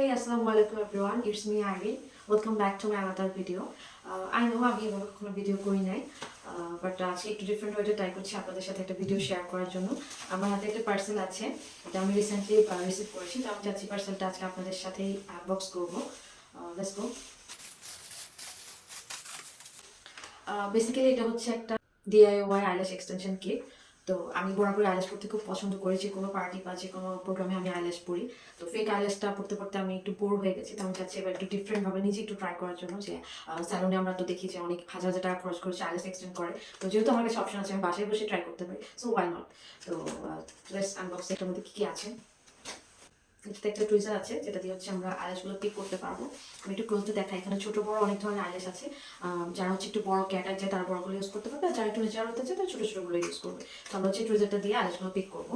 Hey, Assalamualaikum everyone. It's me Irene. Welcome back to my another video. I know আমি এভাবে কোনো video করি নাই, বাট আজকে একটু ডিফারেন্ট ওয়েতে ট্রাই করছি আপনাদের সাথে একটা ভিডিও শেয়ার করার জন্য। আমার হাতে একটা পার্সেল আছে, এটা আমি রিসেন্টলি রিসিভ করেছি, তো আমি চাচ্ছি পার্সেলটা আজকে আপনাদের সাথেই আনবক্স করবো। Let's go. বেসিক্যালি এটা হচ্ছে একটা DIY আইল্যাশ এক্সটেনশন কিট। তো আমি বরাবর আইল্যাশ পড়তে খুব পছন্দ করি, যে কোনো পার্টি বা যে কোনো প্রোগ্রামে আমি আইল্যাশ পড়ি। তো ফেক আইল্যাশটা পড়তে পড়তে আমি একটু বোর হয়ে গেছি, তো আমি চাচ্ছি এবার একটু ডিফারেন্টভাবে নিজে একটু ট্রাই করার জন্য। যে স্যালুনে আমরা তো দেখি যে অনেক হাজার হাজার টাকা খরচ করে আইল্যাশ এক্সটেন্ড করে, তো যেহেতু আমার কাছে অপশন আছে আমি বাসায় বসে ট্রাই করতে পারি, সো ওয়াই নট। তো লেটস আনবক্স। এটার মধ্যে কী কী আছে। এটাতে একটা টুইজার আছে, যেটা দিয়ে হচ্ছে আমরা আইল্যাশগুলো পিক করতে পারবো। আমি একটু ক্লোজলি দেখাই, এখানে ছোট বড় অনেক ধরনের আইল্যাশ আছে। যারা হচ্ছে একটু বড় ক্যাট আছে তারা বড়গুলো ইউজ করতে পারবে, আর যারা একটু নেচার হতে চায় তারা ছোটো ছোটোগুলো ইউজ করবে। তো আমরা হচ্ছে টুইজারটা দিয়ে আইল্যাশগুলো পিক করবো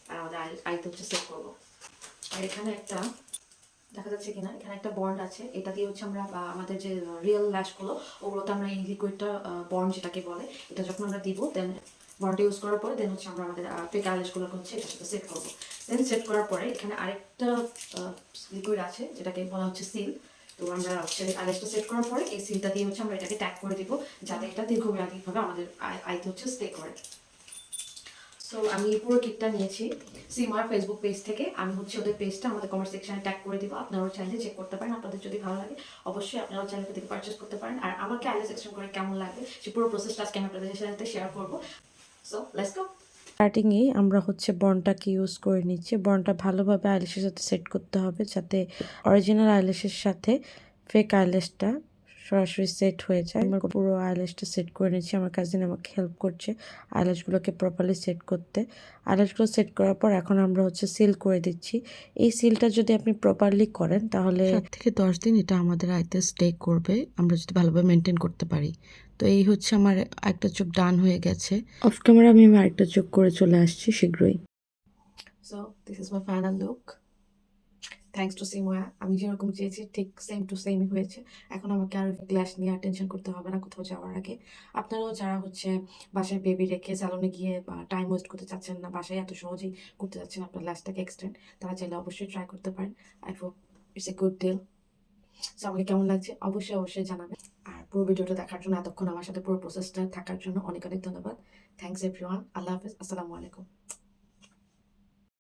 আর আমাদের আইতে হচ্ছে সেট করবো। আর এখানে একটা দেখা যাচ্ছে কিনা, এখানে একটা বন্ড আছে, এটা দিয়ে হচ্ছে আমরা আমাদের যে রিয়েল ল্যাশগুলো ওগুলোতে আমরা এই লিকুইডটা বন্ড যেটাকে বলে, এটা যখন আমরা দিব দেন বন্ডটা ইউজ করার পরে দেন হচ্ছে আমরা আমাদের ফেক আইল্যাশগুলোকে হচ্ছে এটার সাথে সেট করবো। দেন সেট করার পরে এখানে আরেকটা লিকুইড আছে যেটাকে বলা হচ্ছে সিল। তো আমরা হচ্ছে আইল্যাশটা সেট করার পরে এই সিলটা দিয়ে হচ্ছে আমরা এটাকে ট্যাগ করে দিব, যাতে এটা দীর্ঘমেয়াদীভাবে আমাদের আইতে হচ্ছে স্টে করে। সো আমি পুরো কিটটা নিয়েছি সিমার ফেসবুক পেজ থেকে। আমি হচ্ছে ওদের পেজটা আমাদের কমেন্ট সেকশনে ট্যাগ করে দিব, আপনারাও চাইলে চেক করতে পারেন। আপনাদের যদি ভালো লাগে অবশ্যই আপনারাও চাইলে থেকে পারচেস করতে পারেন। আর আমাকে আইল্যাশ এক্সটেনশন করে কেমন লাগে সে পুরো প্রসেসটা আজকে আমি আপনাদের সাথে শেয়ার করবো। So let's go. স্টার্টিংয়ে আমরা হচ্ছে বন্ডটাকে ইউজ করে নিচ্ছি। বন্ডটা ভালোভাবে আইল্যাশের সাথে সেট করতে হবে, যাতে অরিজিনাল আইল্যাশের সাথে ফেক আইল্যাশটা সরাসরি সেট হয়ে যায়। আমার পুরো আইল্যাশটা সেট করে নিচ্ছি, আমার কাজিন আমাকে হেল্প করছে আইল্যাশগুলোকে প্রপারলি সেট করতে। আইল্যাশগুলো সেট করার পর এখন আমরা হচ্ছে সিল করে দিচ্ছি। এই সিলটা যদি আপনি প্রপারলি করেন তাহলে 7 থেকে 10 দিন এটা আমাদের আইতে স্টে করবে, আমরা যদি ভালোভাবে মেনটেন করতে পারি। তো এই হচ্ছে আমার একটা চোখ ডান হয়ে গেছে। অফ ক্যামেরা আমি আরেকটা চোখ করে চলে আসছি শীঘ্রই। So this is my final look. Thanks to সিমোয়া, আমি যেরকম চেয়েছি ঠিক সেম টু সেমই হয়েছে। এখন আমাকে আর গ্লাস নিয়ে আর টেনশন করতে হবে না কোথাও যাওয়ার আগে। আপনারাও যারা হচ্ছে বাসায় বেবি রেখে স্যালনে গিয়ে টাইম ওয়েস্ট করতে চাচ্ছেন না, বাসায় এত সহজেই করতে চাচ্ছেন আপনার ল্যাশটাকে এক্সটেন্ড, তারা চাইলে অবশ্যই ট্রাই করতে পারেন। I hope it's a good deal. So আমাকে কেমন লাগছে অবশ্যই অবশ্যই জানাবেন। আর পুরো ভিডিওটা দেখার জন্য, এতক্ষণ আমার সাথে পুরো প্রসেসটা থাকার জন্য অনেক অনেক ধন্যবাদ। Thanks everyone. আল্লাহ হাফেজ। আসসালামু আলাইকুম।